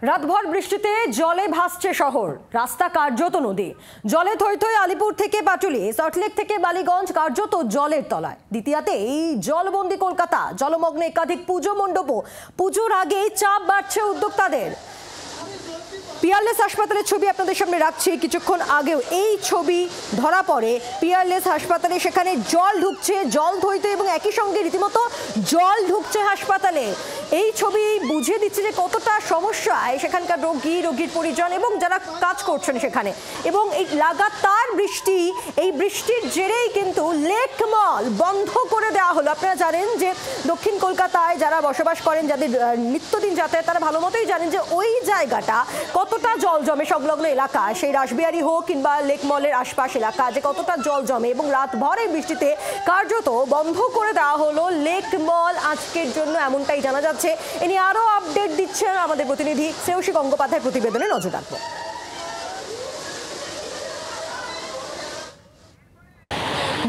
রাতভর বৃষ্টিতে জলে ভাসছে শহর, রাস্তা কার্যত নদী। জলে থই থই আলিপুর থেকে পাটুলি, সল্টলেক থেকে বালিগঞ্জ কার্যত জলের তলায়। দ্বিতীয়াতে এই জলবন্দি কলকাতা, জলমগ্নে একাধিক পুজো মণ্ডপও। পুজোর আগেই চাপ বাড়ছে উদ্যোক্তাদের। পিয়ারলেস হাসপাতালের ছবি আপনাদের সামনে রাখছি। কিছুক্ষণ আগেও এই ছবি ধরা পড়ে পিয়ারলেস হাসপাতালে। সেখানে জল ঢুকছে, জল ধইতে এবং একই সঙ্গে রীতিমতো জল ঢুকছে হাসপাতালে। এই ছবি বুঝিয়ে দিচ্ছে যে কতটা সমস্যায় সেখানকার রোগীর পরিজন এবং যারা কাজ করছেন সেখানে। এবং এই লাগাতার বৃষ্টি, এই বৃষ্টির জেরেই কিন্তু লেক মল বন্ধ করে দেওয়া হলো। আপনারা জানেন যে দক্ষিণ কলকাতায় যারা বসবাস করেন, যাদের নিত্যদিন যাতায়াত, তারা ভালো মতোই জানেন যে ওই জায়গাটা কতটা জল জমে সংলগ্ন এলাকা, সেই রাসবিহারী হোক কিংবা লেক মলের আশপাশ এলাকা, যে কতটা জল জমে। এবং রাতভরের বৃষ্টিতে কার্যত বন্ধ করে দেওয়া হলো লেক মল আজকের জন্য, এমনটাই জানা যাচ্ছে। এ নিয়ে আরো আপডেট দিচ্ছেন আমাদের প্রতিনিধি শ্রেয়সী গঙ্গোপাধ্যায়ের প্রতিবেদনে নজর রাখবো।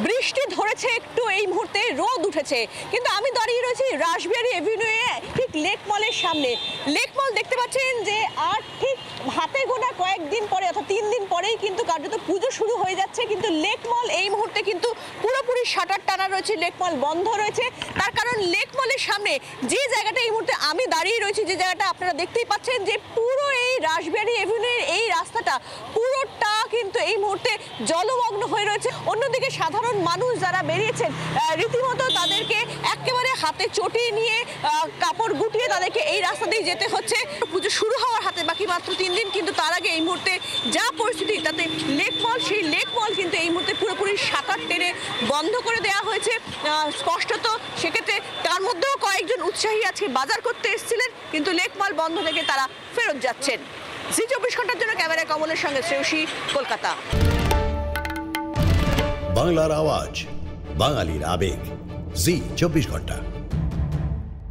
বৃষ্টি ধরেছে একটু, এই মুহূর্তে রোদ উঠেছে, কিন্তু আমি দাঁড়িয়ে রয়েছি রাসবিহারী এভিনিউয়ে, ঠিক লেক মলের সামনে। লেক মল দেখতে পাচ্ছেন যে আর ঠিক হাতে গোনা কয়েকদিন পরে, অর্থাৎ 3 দিন পরেই কিন্তু কার্যত পুজো শুরু হয়ে যাচ্ছে। কিন্তু লেক মল এই মুহূর্তে কিন্তু পুরোপুরি শাটার টানা রয়েছে, লেক মল বন্ধ রয়েছে। তার কারণ লেক মলের সামনে যে জায়গাটা এই মুহূর্তে আমি দাঁড়িয়ে রয়েছি, যে জায়গাটা আপনারা দেখতেই পাচ্ছেন যে পুরো এই রাসবিহারী এভিনিউয়ের এই রাস্তাটা পুরোটা কিন্তু এই মুহূর্তে জলমগ্ন হয়ে রয়েছে। অন্যদিকে সাধারণ মানুষ যারা বেরিয়েছেন, রীতিমতো তাদেরকে একেবারে হাতে চটিয়ে নিয়ে, কাপড় গুটিয়ে তাদেরকে এই রাস্তা দিয়ে যেতে হচ্ছে। পুজো শুরু হওয়ার হাতে বাকি মাত্র 3 দিন, কিন্তু তার আগে এই মুহূর্তে যা পরিস্থিতি, তাতে লেক মল, সেই লেক মল কিন্তু এই মুহূর্তে পুরোপুরি শাটার টেনে বন্ধ করে দেওয়া হয়েছে। স্পষ্টত সেক্ষেত্রে তার মধ্যেও কয়েকজন উৎসাহী আজকে বাজার করতে এসেছিলেন, কিন্তু লেক মল বন্ধ থেকে তারা ফেরত যাচ্ছেন। জি 24 ঘন্টার জন্য ক্যামেরায় কমলের সঙ্গে শ্রেয়সী, কলকাতা। বাংলার আওয়াজ, বাঙালির আবেগ, জি 24 ঘন্টা।